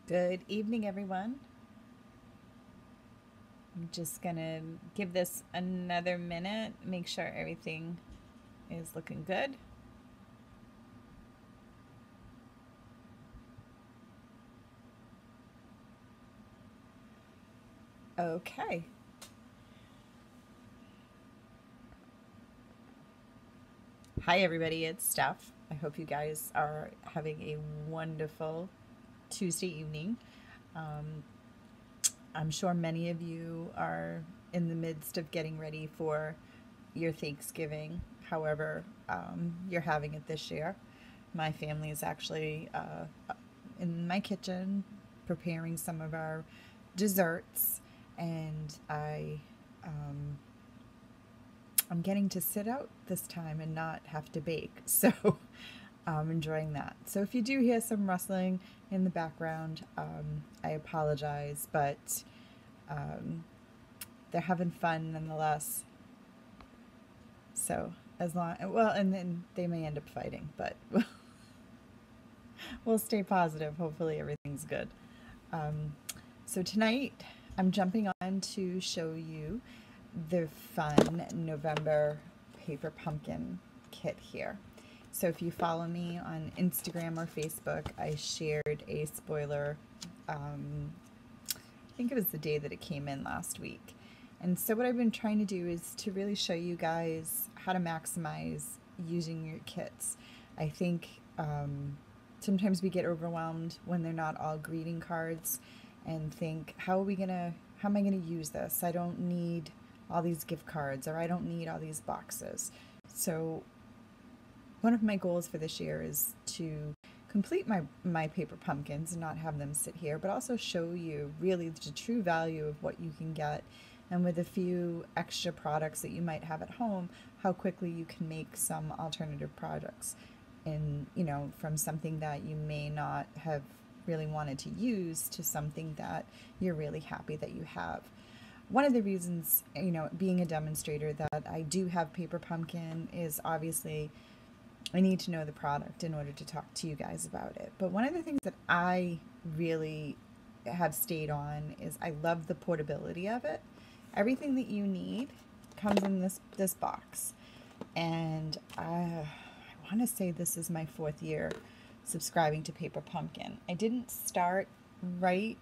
Good evening, everyone. I'm just gonna give this another minute, make sure everything is looking good. Okay. Hi, everybody. It's Steph. I hope you guys are having a wonderful Tuesday evening. Um, I'm sure many of you are in the midst of getting ready for your Thanksgiving, however, you're having it this year. My family is actually in my kitchen preparing some of our desserts, and um, I'm getting to sit out this time and not have to bake. So I'm enjoying that. So if you do hear some rustling in the background, I apologize, but um, they're having fun nonetheless. So as long, well, and then they may end up fighting, but we'll stay positive. Hopefully everything's good. Um, so tonight I'm jumping on to show you the fun November paper pumpkin kit here. So if you follow me on Instagram or Facebook, I shared a spoiler. I think it was the day that it came in last week. And so what I've been trying to do is to really show you guys how to maximize using your kits. I think sometimes we get overwhelmed when they're not all greeting cards and think, how am I gonna use this? I don't need all these gift cards, or I don't need all these boxes. So one of my goals for this year is to complete my paper pumpkins and not have them sit here, but also show you really the true value of what you can get, and with a few extra products that you might have at home, how quickly you can make some alternative products, and from something that you may not have really wanted to use to something that you're really happy that you have. One of the reasons, being a demonstrator, that I do have paper pumpkin is obviously I need to know the product in order to talk to you guys about it. But one of the things that I really have stayed on is I love the portability of it. Everything that you need comes in this box. And I want to say this is my 4th year subscribing to Paper Pumpkin. I didn't start right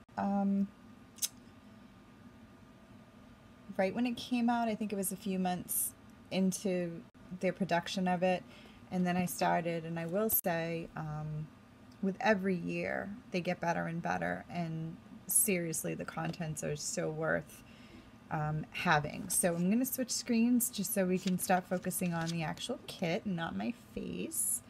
right when it came out. I think it was a few months into their production of it, and then I started. And I will say, with every year, they get better and better. And seriously, the contents are so worth having. So I'm going to switch screens just so we can start focusing on the actual kit and not my face.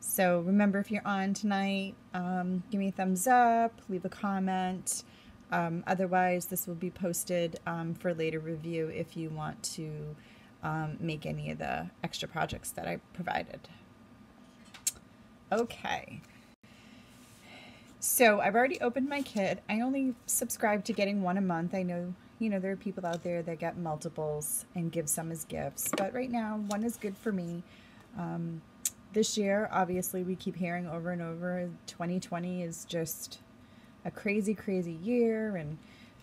So remember, if you're on tonight, give me a thumbs up, leave a comment. Otherwise, this will be posted for later review if you want to make any of the extra projects that I provided. Okay. So I've already opened my kit. I only subscribe to getting one a month. I know, there are people out there that get multiples and give some as gifts, but right now one is good for me. This year, obviously, we keep hearing over and over, 2020 is just a crazy, crazy year, and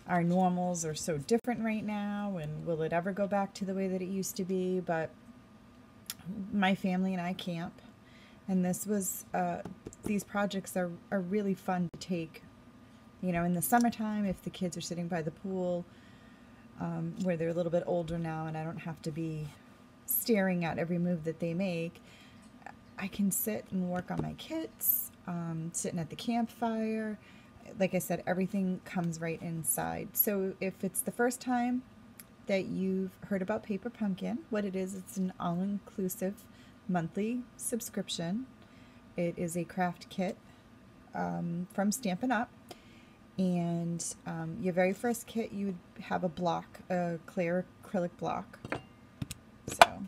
our normals are so different right now, and will it ever go back to the way that it used to be? But my family and I camp, and these projects are really fun to take, in the summertime if the kids are sitting by the pool, where they're a little bit older now and I don't have to be staring at every move that they make. I can sit and work on my kits, sitting at the campfire. Like I said, everything comes right inside. So if it's the first time that you've heard about Paper Pumpkin, what it is, it's an all-inclusive monthly subscription. It is a craft kit from Stampin' Up! And your very first kit, you would have a clear acrylic block. So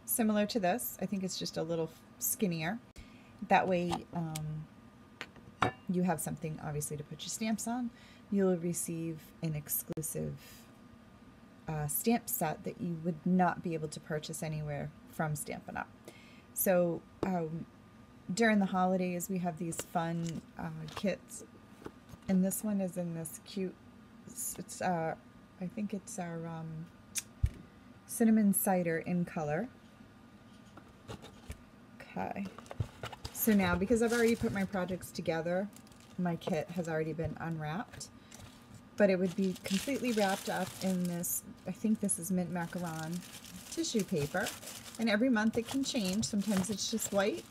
similar to this, I think it's just a little skinnier. That way you have something obviously to put your stamps on. You'll receive an exclusive stamp set that you would not be able to purchase anywhere from Stampin' Up! So during the holidays, we have these fun kits And this one is in this cute, it's I think it's our cinnamon cider in color. Okay, so now because I've already put my projects together, my kit has already been unwrapped, but it would be completely wrapped up in this, I think this is mint macaron tissue paper, and every month it can change. Sometimes it's just white.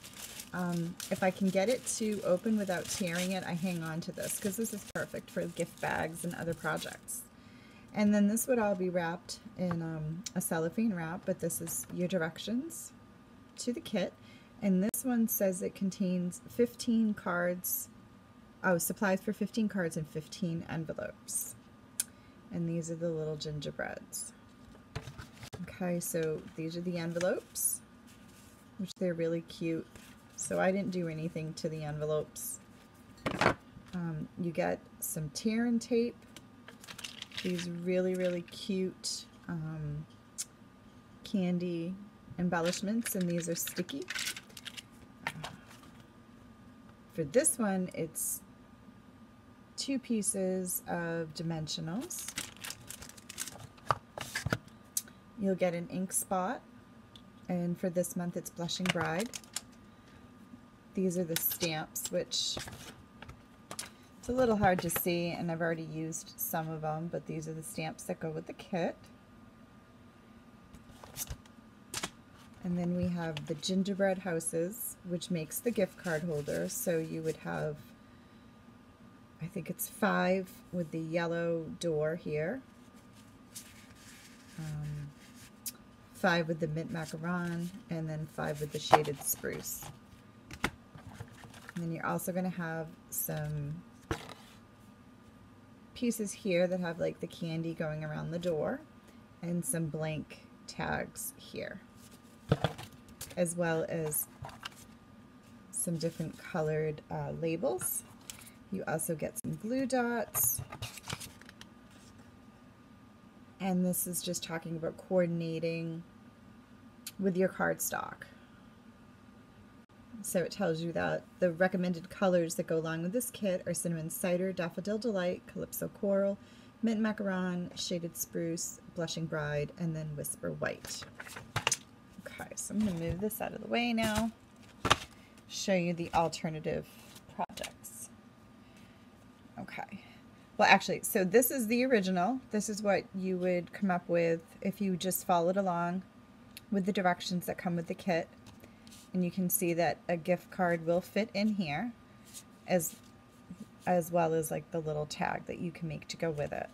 If I can get it to open without tearing it, I hang on to this because this is perfect for gift bags and other projects. And then this would all be wrapped in a cellophane wrap, but this is your directions to the kit. And this one says it contains 15 cards, supplies for 15 cards and 15 envelopes. And these are the little gingerbreads. Okay, so these are the envelopes, which they're really cute. So I didn't do anything to the envelopes. You get some tear and tape, these really, really cute candy embellishments, and these are sticky. For this one, it's 2 pieces of dimensionals. You'll get an ink spot, and for this month it's Blushing Bride. These are the stamps, which it's a little hard to see, and I've already used some of them, but these are the stamps that go with the kit. And then we have the gingerbread houses, which makes the gift card holder. So you would have, I think it's 5 with the yellow door here, 5 with the mint macaron, and then 5 with the shaded spruce. And then you're also going to have some pieces here that have like the candy going around the door, and some blank tags here, as well as some different colored labels. You also get some glue dots, and this is just talking about coordinating with your cardstock. So it tells you that the recommended colors that go along with this kit are Cinnamon Cider, Daffodil Delight, Calypso Coral, Mint Macaron, Shaded Spruce, Blushing Bride, and then Whisper White. Okay, so I'm going to move this out of the way now, show you the alternative projects. Okay, well actually, so this is the original. This is what you would come up with if you just followed along with the directions that come with the kit. And you can see that a gift card will fit in here, as well as like the little tag that you can make to go with it.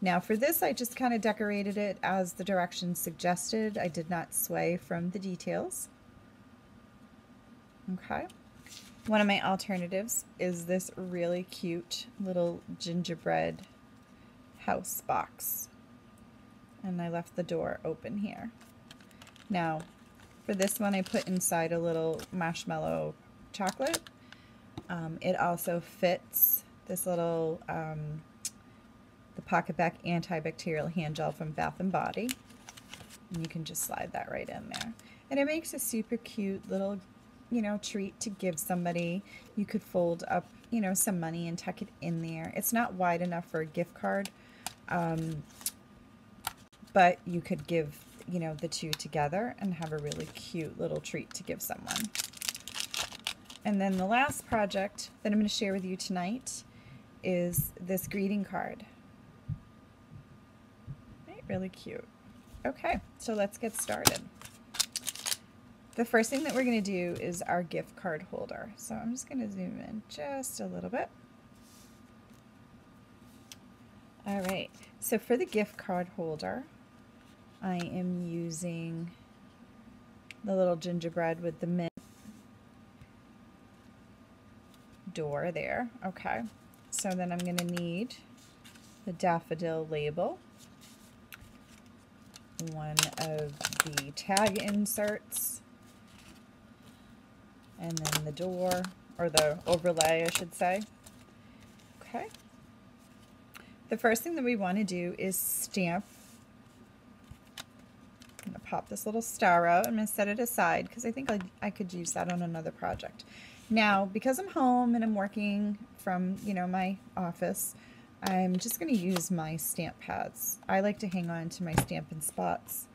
Now for this, I just kind of decorated it as the directions suggested. I did not sway from the details. Okay. One of my alternatives is this really cute little gingerbread house box. And I left the door open here. Now, for this one, I put inside a little marshmallow chocolate. It also fits this little, the PocketBac antibacterial hand gel from Bath & Body. And you can just slide that right in there. And it makes a super cute little, you know, treat to give somebody. You could fold up, you know, some money and tuck it in there. It's not wide enough for a gift card, but you could give, you know, the two together and have a really cute little treat to give someone. And then the last project that I'm going to share with you tonight is this greeting card. Right, really cute. Okay, so let's get started. The first thing that we're going to do is our gift card holder. So I'm just going to zoom in just a little bit. All right, so for the gift card holder, I am using the little gingerbread with the mint door there. Okay, so then I'm going to need the daffodil label, one of the tag inserts, and then the door, or the overlay I should say. Okay, the first thing that we want to do is stamp. I'm going to pop this little star out. I'm going to set it aside because I think I could use that on another project. Now, because I'm home and I'm working from, my office, I'm just going to use my stamp pads. I like to hang on to my Stampin' Spots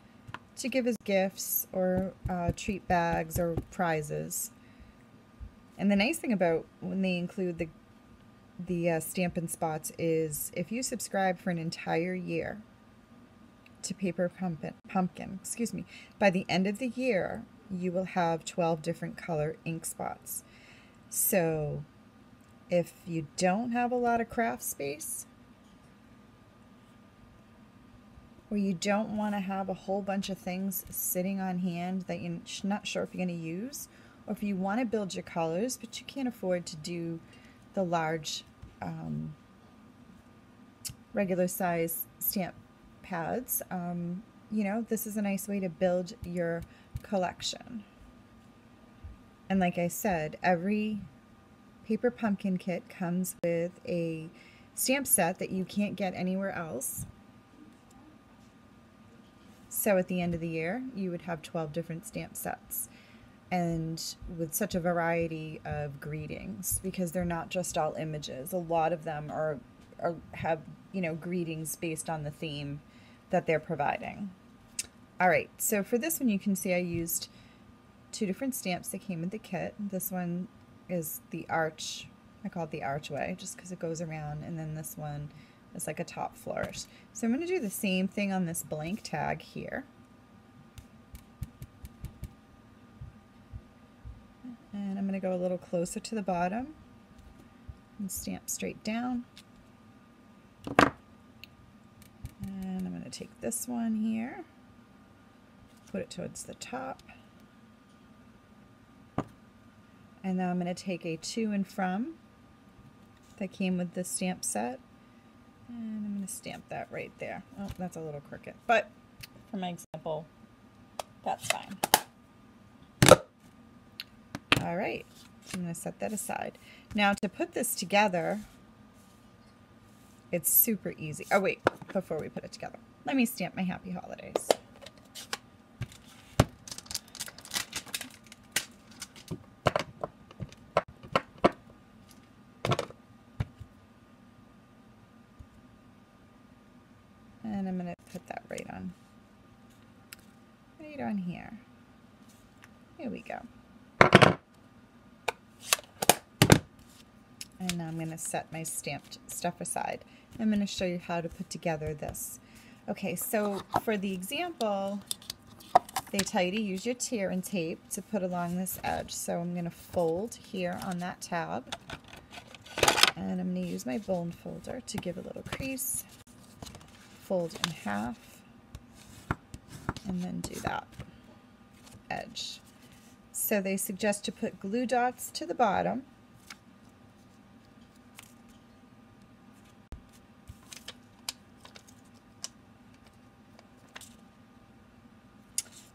to give as gifts or treat bags or prizes. And the nice thing about when they include the Stampin' Spots is if you subscribe for an entire year to Paper Pumpkin, excuse me, by the end of the year, you will have 12 different color ink spots. So if you don't have a lot of craft space, or you don't want to have a whole bunch of things sitting on hand that you're not sure if you're going to use, or if you want to build your colors but you can't afford to do the large regular size stamp pads, this is a nice way to build your collection. And like I said, every Paper Pumpkin kit comes with a stamp set that you can't get anywhere else. So at the end of the year, you would have 12 different stamp sets, and with such a variety of greetings, because they're not just all images. A lot of them have greetings based on the theme that they're providing. All right, so for this one, you can see I used 2 different stamps that came with the kit. This one is the arch. I call it the archway just because it goes around, and then this one is like a top flourish. So I'm going to do the same thing on this blank tag here. And I'm going to go a little closer to the bottom and stamp straight down. And I'm going to take this one here, put it towards the top. And now I'm going to take a to and from that came with the stamp set, and I'm going to stamp that right there. Oh, that's a little crooked, but for my example, that's fine. All right, so I'm going to set that aside. Now to put this together, it's super easy. Oh wait, before we put it together, let me stamp my Happy Holidays. And I'm going to put that right on here. Here we go. And now I'm going to set my stamped stuff aside. I'm going to show you how to put together this. Okay, so for the example, they tell you to use your tear and tape to put along this edge. So I'm going to fold here on that tab, and I'm going to use my bone folder to give a little crease, fold in half, and then do that edge. So they suggest to put glue dots to the bottom.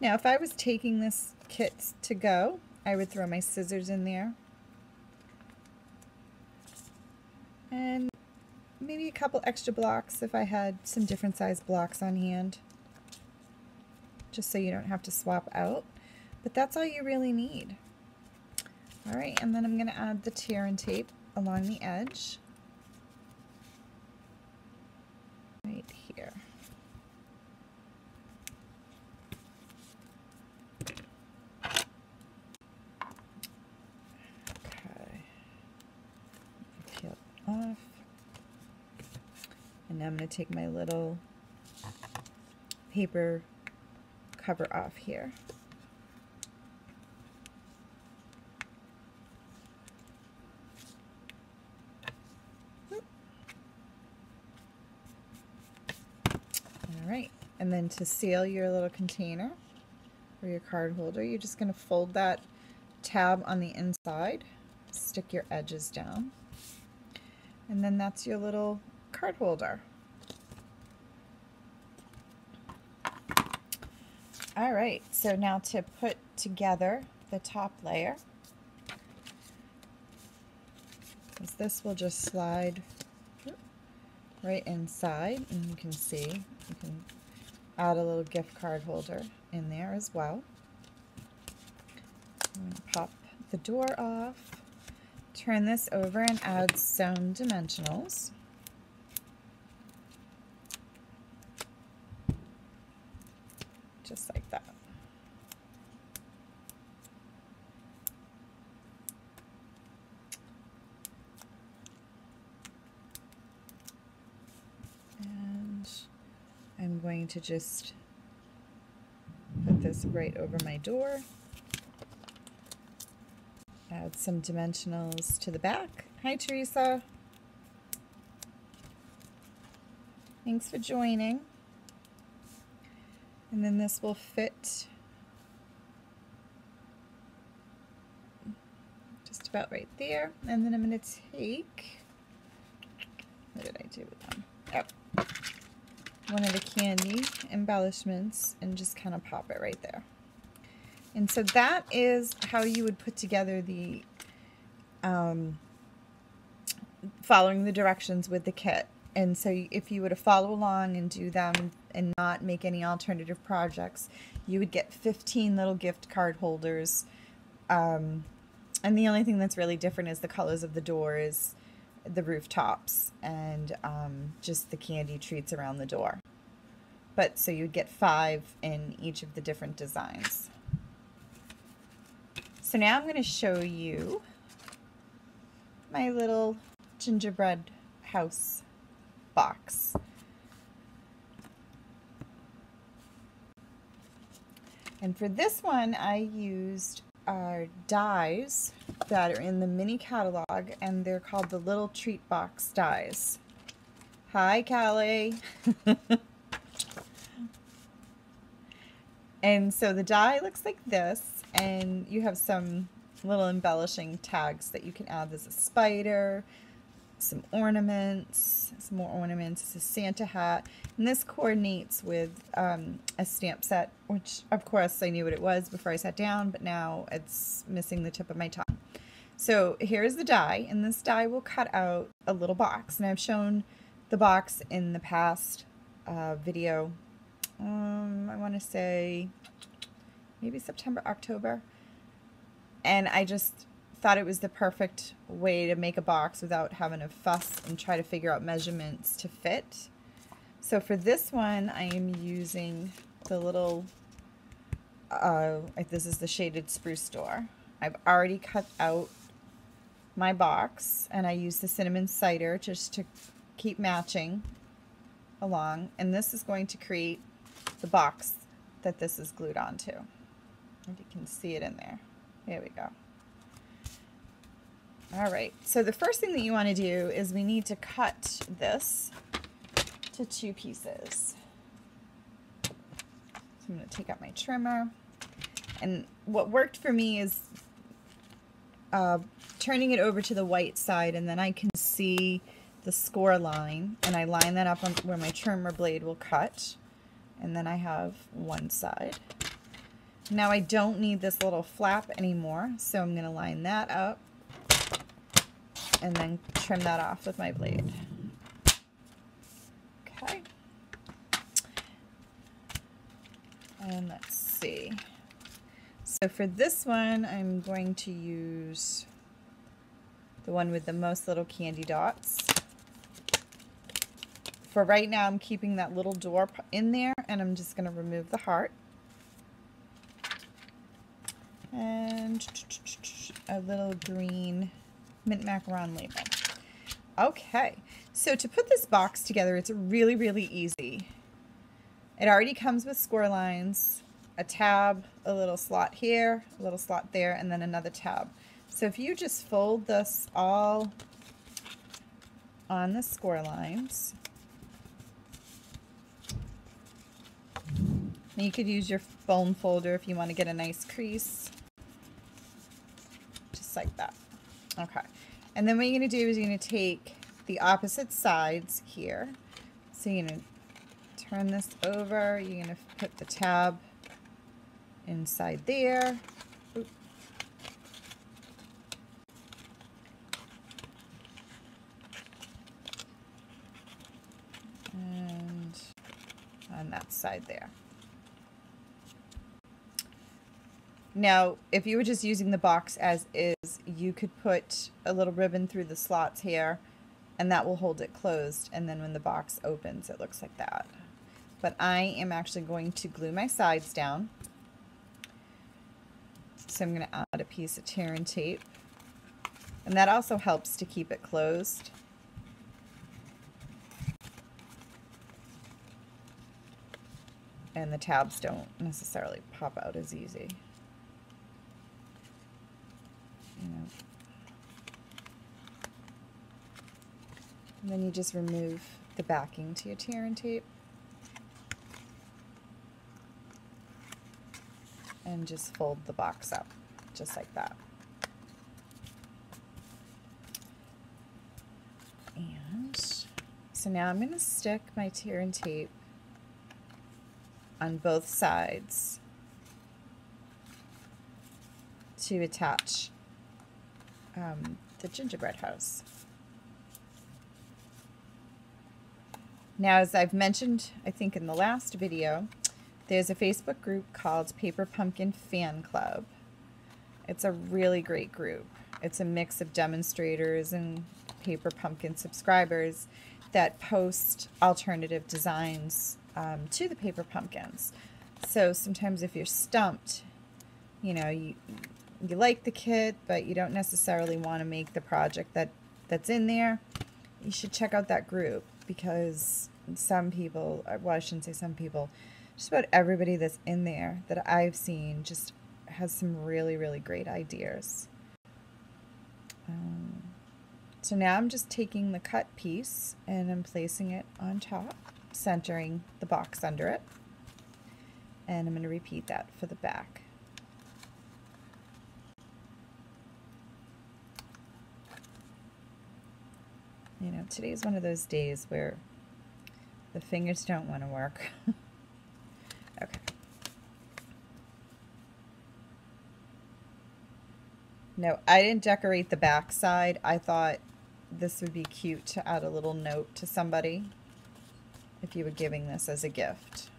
Now, if I was taking this kit to go, I would throw my scissors in there and maybe a couple extra blocks if I had some different size blocks on hand, just so you don't have to swap out. But that's all you really need. All right, and then I'm going to add the tear and tape along the edge right here. Off. And now I'm going to take my little paper cover off here. Alright, and then to seal your little container or your card holder, you're just going to fold that tab on the inside, stick your edges down, and then that's your little card holder. All right, so now to put together the top layer, because this will just slide right inside, and you can see you can add a little gift card holder in there as well. I'm going to pop the door off. turn this over and add some dimensionals. Just like that. And I'm going to just put this right over my door. Add some dimensionals to the back. Hi, Teresa. Thanks for joining. And then this will fit just about right there. And then I'm going to take, what did I do with them? Oh, one of the candy embellishments and just kind of pop it right there. And so that is how you would put together the, following the directions with the kit. And so if you were to follow along and do them and not make any alternative projects, you would get 15 little gift card holders. And the only thing that's really different is the colors of the doors, the rooftops, and just the candy treats around the door. But so you'd get 5 in each of the different designs. So now I'm going to show you my little gingerbread house box. And for this one, I used dies that are in the mini catalog, and they're called the little treatbox dies. Hi, Callie. And so the die looks like this, and you have some little embellishing tags that you can add. There's a spider, some ornaments, some more ornaments. It's a Santa hat, and this coordinates with a stamp set, which of course I knew what it was before I sat down, but now it's missing the tip of my tongue. So here's the die, and this die will cut out a little box, and I've shown the box in the past video. I want to say maybe September, October, and I just thought it was the perfect way to make a box without having to fuss and try to figure out measurements to fit. So for this one, I am using the little, this is the shaded spruce door. I've already cut out my box, and I use the cinnamon cider just to keep matching along, and this is going to create the box that this is glued onto. If you can see it in there. There we go. All right, so the first thing that you want to do is we need to cut this to 2 pieces. So I'm going to take out my trimmer, and what worked for me is turning it over to the white side, and then I can see the score line, and I line that up on where my trimmer blade will cut, and then I have one side. Now I don't need this little flap anymore, so I'm going to line that up and then trim that off with my blade. Okay. And let's see. So for this one, I'm going to use the one with the most little candy dots. For right now, I'm keeping that little door in there, and I'm just going to remove the heart. And a little green mint macaron label. Okay, so to put this box together, it's really, really easy. It already comes with score lines, a tab, a little slot here, a little slot there, and then another tab. So if you just fold this all on the score lines, you could use your foam folder if you want to get a nice crease. Just like that. Okay. And then what you're going to do is you're going to take the opposite sides here. So you're going to turn this over. You're going to put the tab inside there. Oop. And on that side there. Now, if you were just using the box as is, you could put a little ribbon through the slots here, and that will hold it closed, and then when the box opens it looks like that. But I am actually going to glue my sides down. So I'm going to add a piece of tear and tape, and that also helps to keep it closed. And the tabs don't necessarily pop out as easy. You know. And then you just remove the backing to your tear and tape. And just fold the box up, just like that. And so now I'm going to stick my tear and tape on both sides to attach the gingerbread house. Now, as I've mentioned, I think in the last video, there's a Facebook group called Paper Pumpkin Fan Club. It's a really great group. It's a mix of demonstrators and Paper Pumpkin subscribers that post alternative designs to the paper pumpkins. So sometimes if you're stumped, you know, you like the kit, but you don't necessarily want to make the project that's in there, you should check out that group, because some people, well, I shouldn't say some people, just about everybody that's in there that I've seen just has some really, really great ideas. So now I'm just taking the cut piece and I'm placing it on top, centering the box under it, and I'm going to repeat that for the back. You know, today's one of those days where the fingers don't want to work. Okay. No, I didn't decorate the back side. I thought this would be cute to add a little note to somebody if you were giving this as a gift.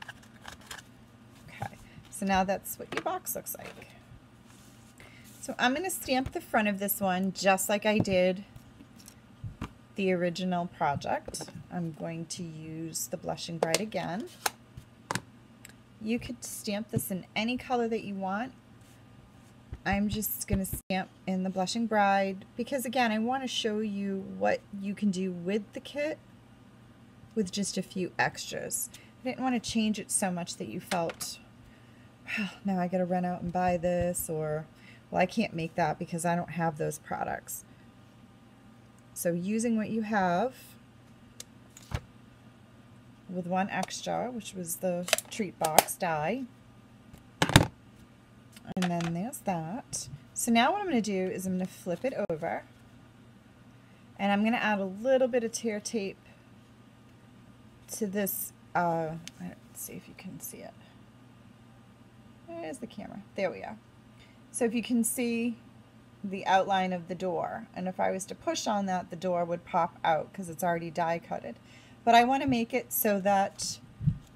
Okay, so now that's what your box looks like. So I'm going to stamp the front of this one just like I did the original project. I'm going to use the Blushing Bride again. You could stamp this in any color that you want. I'm just going to stamp in the Blushing Bride because, again, I want to show you what you can do with the kit with just a few extras. I didn't want to change it so much that you felt, oh, now I got to run out and buy this, or, well, I can't make that because I don't have those products. So using what you have with one extra, which was the treatbox die. And then there's that. So now what I'm going to do is I'm going to flip it over, and I'm going to add a little bit of tear tape to this. Let's see if you can see it. There's the camera. There we are. So if you can see the outline of the door, and if I was to push on that, the door would pop out because it's already die cutted. But I want to make it so that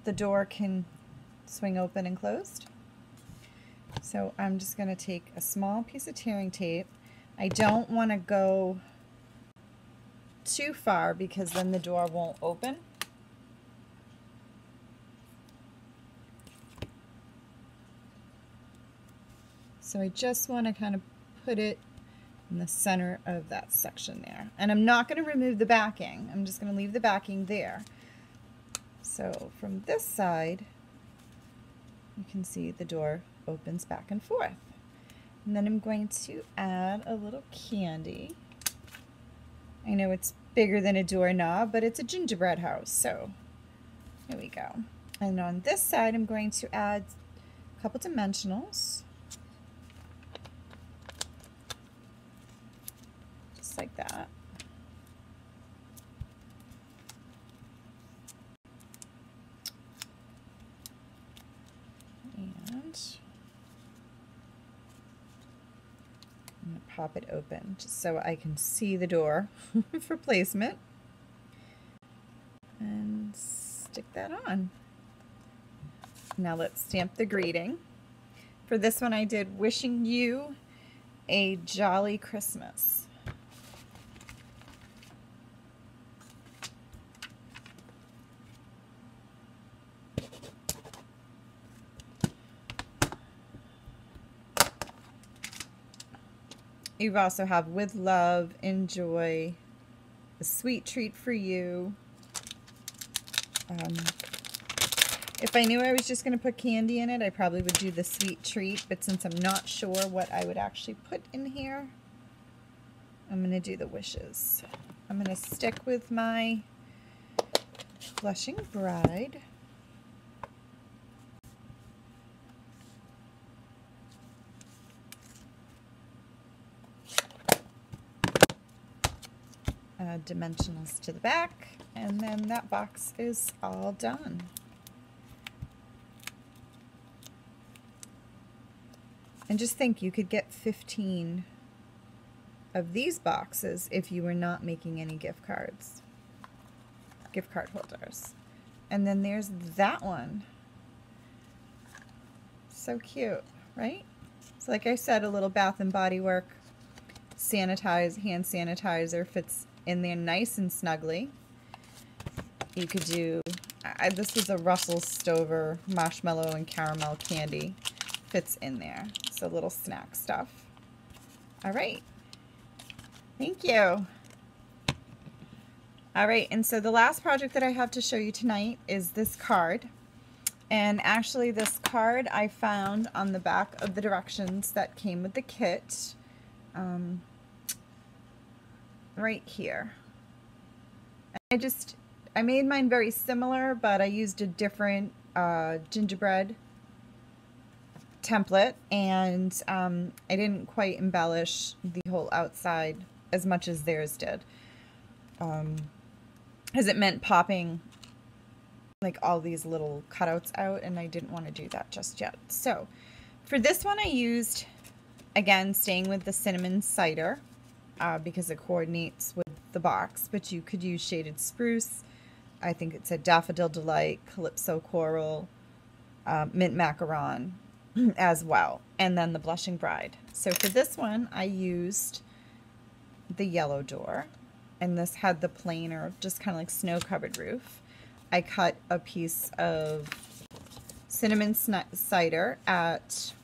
the door can swing open and closed. So I'm just going to take a small piece of tearing tape. I don't want to go too far because then the door won't open. So I just want to kind of put it in the center of that section there. And I'm not going to remove the backing. I'm just going to leave the backing there. So from this side, you can see the door opens back and forth. And then I'm going to add a little candy. I know it's bigger than a doorknob, but it's a gingerbread house, so here we go. And on this side, I'm going to add a couple dimensionals. Just like that. I'm going to pop it open just so I can see the door for placement. And stick that on. Now let's stamp the greeting. For this one I did wishing you A Jolly Christmas. You also have With Love, Enjoy, A Sweet Treat for You. If I knew I was just going to put candy in it, I probably would do the Sweet Treat, but since I'm not sure what I would actually put in here, I'm going to do the wishes. I'm going to stick with my Blushing Bride. Dimensionals to the back, and then that box is all done. And just think, you could get 15 of these boxes if you were not making any gift card holders. And then there's that one. So cute, right? So like I said, a little Bath and Body Work hand sanitizer fits in there nice and snugly. You could do, this is a Russell Stover marshmallow and caramel candy. Fits in there. So little snack stuff. All right. Thank you. All right, and so the last project that I have to show you tonight is this card. And actually this card I found on the back of the directions that came with the kit. Right here. I made mine very similar, but I used a different gingerbread template, and I didn't quite embellish the whole outside as much as theirs did, as it meant popping like all these little cutouts out, and I didn't want to do that just yet. So for this one I used, again, staying with the cinnamon cider, because it coordinates with the box, but you could use Shaded Spruce. I think it said Daffodil Delight, Calypso Coral, Mint Macaron as well, and then the Blushing Bride. So for this one I used the yellow door, and this had the plain or just kind of like snow covered roof. I cut a piece of cinnamon cider at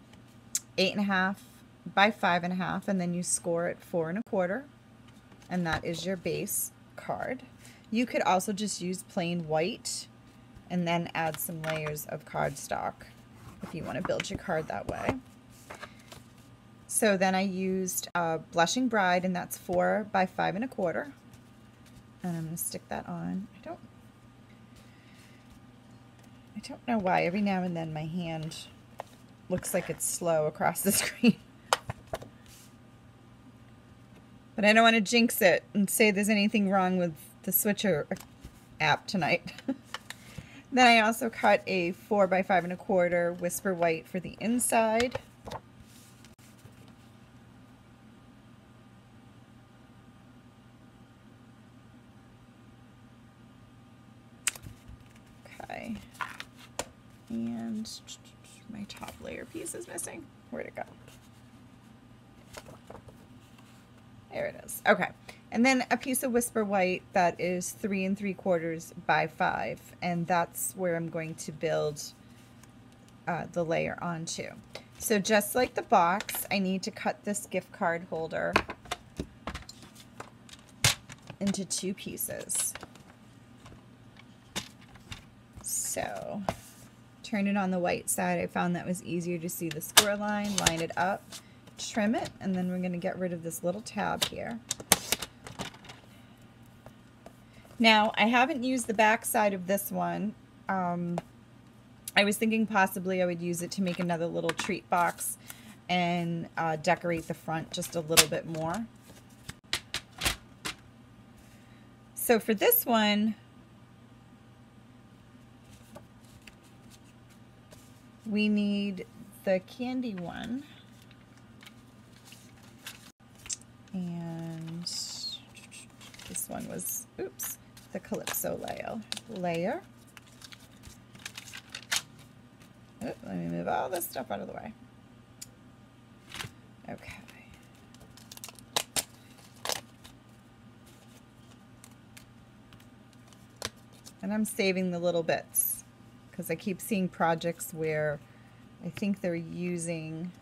8.5 by 5.5, and then you score it 4 1/4, and that is your base card. You could also just use plain white and then add some layers of cardstock if you want to build your card that way. So then I used Blushing Bride, and that's 4 by 5 1/4, and I'm going to stick that on. I don't know why every now and then my hand looks like it's slow across the screen. But I don't want to jinx it and say there's anything wrong with the Switcher app tonight. Then I also cut a 4 by 5 1/4 Whisper White for the inside. Okay. And my top layer piece is missing. Where'd it go? There it is. Okay. And then a piece of Whisper White that is 3 3/4 by 5. And that's where I'm going to build the layer onto. So just like the box, I need to cut this gift card holder into 2 pieces. So turn it on the white side. I found that was easier to see the score line, line it up, trim it, and then we're going to get rid of this little tab here. Now, I haven't used the back side of this one. I was thinking possibly I would use it to make another little treat box and decorate the front just a little bit more. So for this one, we need the candy one. And this one was, oops, the Calypso layer. Oh, let me move all this stuff out of the way. Okay. And I'm saving the little bits because I keep seeing projects where I think they're using,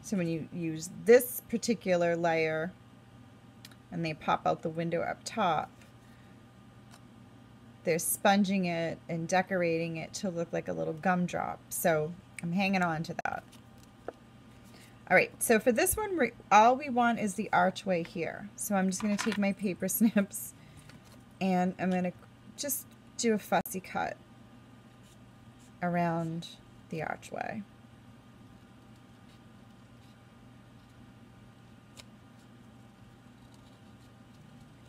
so when you use this particular layer and they pop out the window up top, they're sponging it and decorating it to look like a little gumdrop. So I'm hanging on to that. All right, so for this one, all we want is the archway here. So I'm just going to take my paper snips and I'm going to just do a fussy cut around the archway.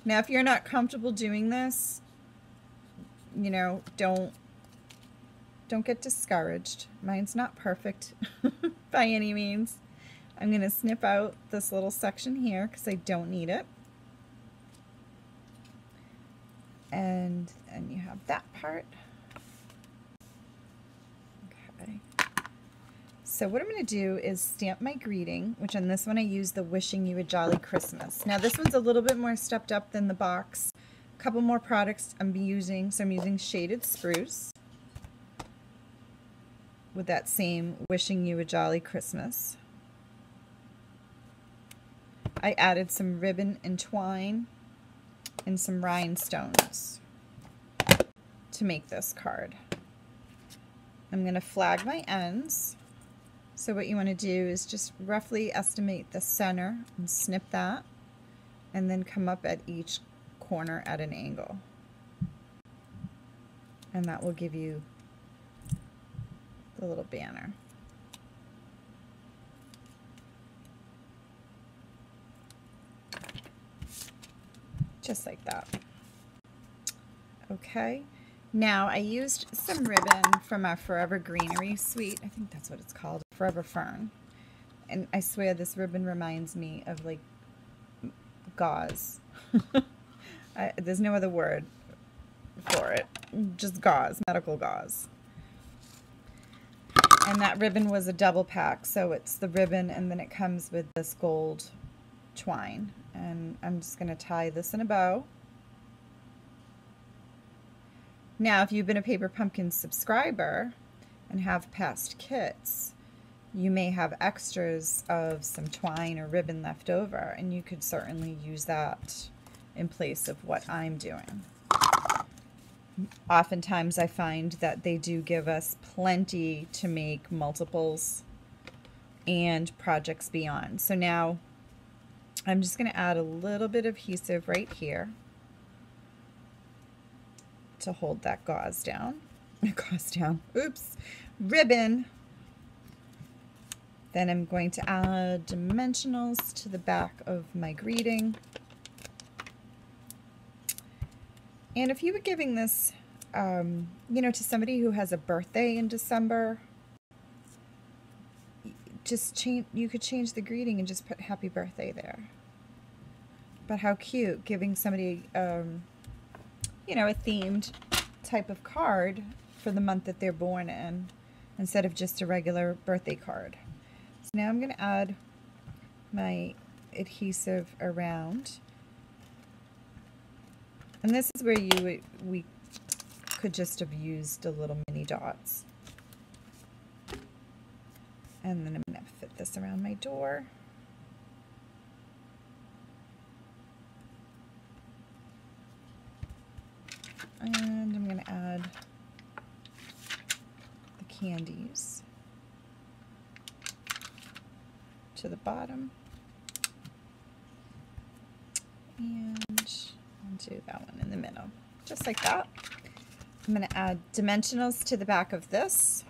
Now, if you're not comfortable doing this, you know, don't get discouraged. Mine's not perfect by any means. I'm going to snip out this little section here because I don't need it. And you have that part. Okay. So what I'm going to do is stamp my greeting, which on this one I use the Wishing You a Jolly Christmas. Now this one's a little bit more stepped up than the box. A couple more products I'm using. So I'm using Shaded Spruce with that same Wishing You a Jolly Christmas. I added some ribbon and twine and some rhinestones to make this card. I'm going to flag my ends. So what you want to do is just roughly estimate the center and snip that, and then come up at each corner at an angle. And that will give you the little banner. Just like that. Okay, now I used some ribbon from our Forever Greenery suite. I think that's what it's called, Forever Fern. And I swear this ribbon reminds me of like gauze. There's no other word for it, just gauze, medical gauze. And that ribbon was a double pack, so it's the ribbon and then it comes with this gold twine. And I'm just going to tie this in a bow. Now, if you've been a Paper Pumpkin subscriber and have past kits, you may have extras of some twine or ribbon left over, and you could certainly use that in place of what I'm doing. Oftentimes I find that they do give us plenty to make multiples and projects beyond. So now I'm just going to add a little bit of adhesive right here to hold that gauze down. Oops. Ribbon. Then I'm going to add dimensionals to the back of my greeting. And if you were giving this, you know, to somebody who has a birthday in December, you could change the greeting and just put happy birthday there. But how cute, giving somebody, you know, a themed type of card for the month that they're born in, instead of just a regular birthday card. So now I'm going to add my adhesive around. And this is where we could just have used a little mini dots. And then I'm going to fit this around my door. And I'm going to add the candies to the bottom. And I'll do that one in the middle, just like that. I'm going to add dimensionals to the back of this.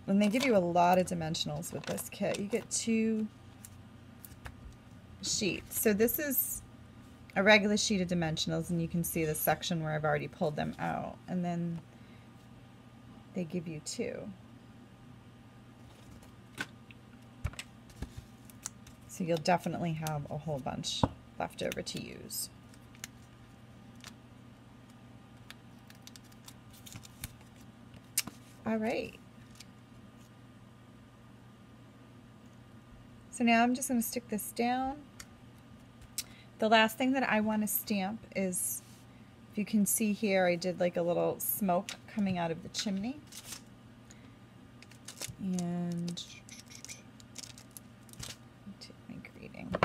And they give you a lot of dimensionals with this kit. You get 2 sheets. So this is a regular sheet of dimensionals, and you can see the section where I've already pulled them out. And then they give you 2. So you'll definitely have a whole bunch left over to use. All right. So now I'm just going to stick this down. The last thing that I want to stamp is If you can see here, I did like a little smoke coming out of the chimney. And take my greeting.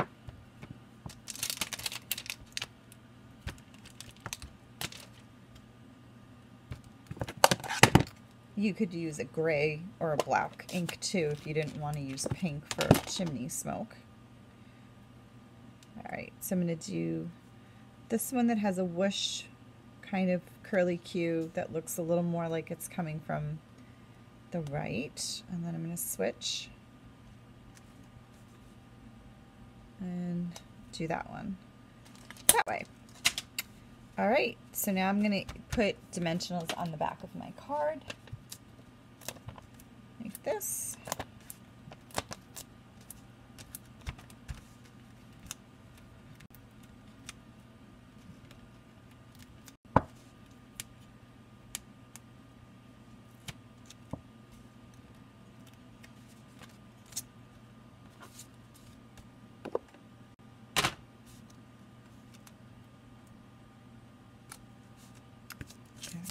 You could use a gray or a black ink too if you didn't want to use pink for chimney smoke. Alright, so I'm going to do this one that has a whoosh kind of curly Q that looks a little more like it's coming from the right. And then I'm going to switch and do that one that way. Alright, so now I'm going to put dimensionals on the back of my card. Like this.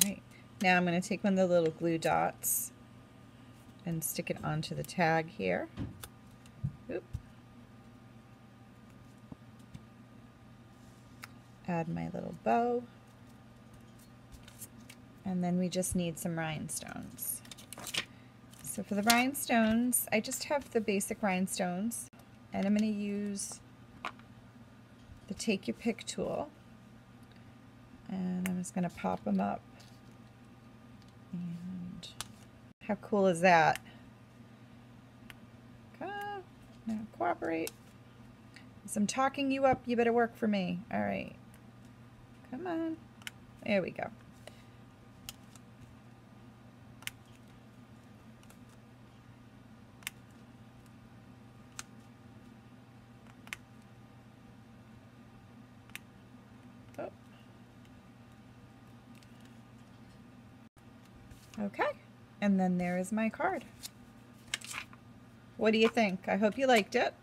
Alright, now I'm going to take one of the little glue dots and stick it onto the tag here. Oop. Add my little bow. And then we just need some rhinestones. So for the rhinestones, I just have the basic rhinestones, and I'm going to use the Take Your Pick tool. And I'm just going to pop them up. And how cool is that? Come on, now cooperate. As I'm talking you up, you better work for me. All right. Come on. There we go. Oh. Okay. And then there is my card. What do you think? I hope you liked it.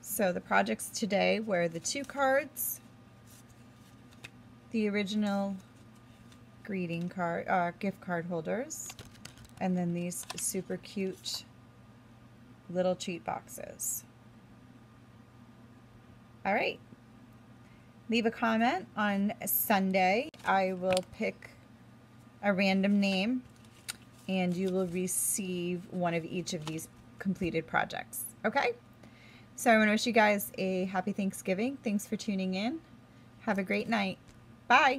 So the projects today were the 2 cards, the original greeting card, gift card holders, and then these super cute little treat boxes. All right. Leave a comment on Sunday. I will pick a random name and you will receive one of each of these completed projects. Okay? So I want to wish you guys a happy Thanksgiving. Thanks for tuning in. Have a great night. Bye.